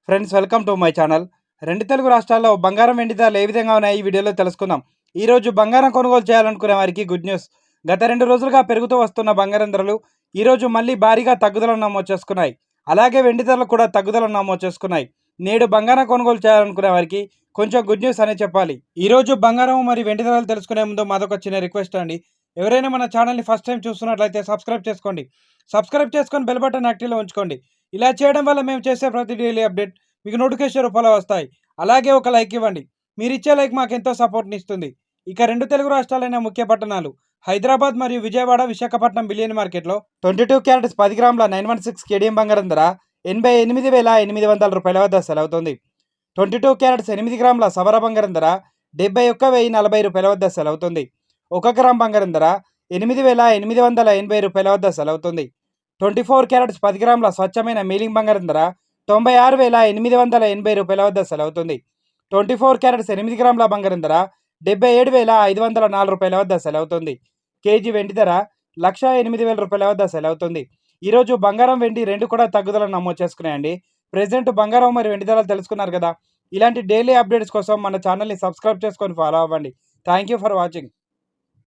Friends, welcome to my channel. రెండు తెలుగు రాష్ట్రాల్లో బంగారం వెండి ధరలు ఏ విధంగా ఉన్నాయి ఈ వీడియోలో తెలుసుకుందాం. ఈరోజు బంగారం కొనుగోలు చేయాలనుకునే వారికి గుడ్ న్యూస్. గత 2 రోజులుగా పెరుగుతూ వస్తున్న బంగారం ధరలు ఈరోజు మళ్ళీ భారీగా తగ్గుదలను నమోదు చేసుకున్నాయి. అలాగే వెండి ధరలు కూడా తగ్గుదలను నమోదు చేసుకున్నాయి. నేడు బంగారం కొనుగోలు చేయాలనుకునే వారికి కొంచెం గుడ్ న్యూస్ అనే చెప్పాలి. ఈరోజు బంగారం మరియు వెండి ధరలు తెలుసుకునే ముందు మాదొక చిన్న రిక్వెస్ట్ అండి. ఎవరైనా మన ఛానల్ని ఫస్ట్ టైం చూస్తున్నట్లయితే సబ్స్క్రైబ్ చేసుకోండి. సబ్స్క్రైబ్ చేసుకొని బెల్ బటన్ యాక్టివ్లో ఉంచుకోండి. ఇలా చేయడం వల్ల మేము చేసే ప్రతి డైలీ అప్డేట్ మీకు నోటిఫికేషన్ రూపంలో వస్తాయి. అలాగే ఒక లైక్ ఇవ్వండి. మీరు ఇచ్చే లైక్ మాకు ఎంతో సపోర్ట్ని ఇస్తుంది. ఇక రెండు తెలుగు రాష్ట్రాలైన ముఖ్య పట్టణాలు హైదరాబాద్ మరియు విజయవాడ, విశాఖపట్నం బిలియన్ మార్కెట్లో 22 క్యారెట్స్ 10 గ్రాముల 916 కేడియం బంగారం ధర 88,800 రూపాయల వద్ద సెలవుతుంది. 22 క్యారెట్స్ 8 గ్రాముల సవర బంగారం ధర 71,040 రూపాయల వద్ద సెలవుతుంది. 1 గ్రామ్ బంగారం ధర 8,880 రూపాయల వద్ద సెలవుతుంది. 24 క్యారెట్స్ 10 గ్రాముల స్వచ్ఛమైన మీలింగ్ బంగారం ధర 96,880 రూపాయల వద్ద సెలవుతుంది. 24 క్యారెట్స్ 8 గ్రాముల బంగారం ధర 77,504 రూపాయల వద్ద సెలవుతుంది. కేజీ వెండి ధర 1,08,000 రూపాయల వద్ద సెలవుతుంది. ఈరోజు బంగారం వెండి రెండు కూడా తగ్గుదలను నమోదు చేసుకున్నాయండి. ప్రెసెంట్ బంగారం మరియు వెండి ధరలు తెలుసుకున్నారు కదా. ఇలాంటి డైలీ అప్డేట్స్ కోసం మన ఛానల్ని సబ్స్క్రైబ్ చేసుకొని ఫాలో అవ్వండి. Thank you for watching.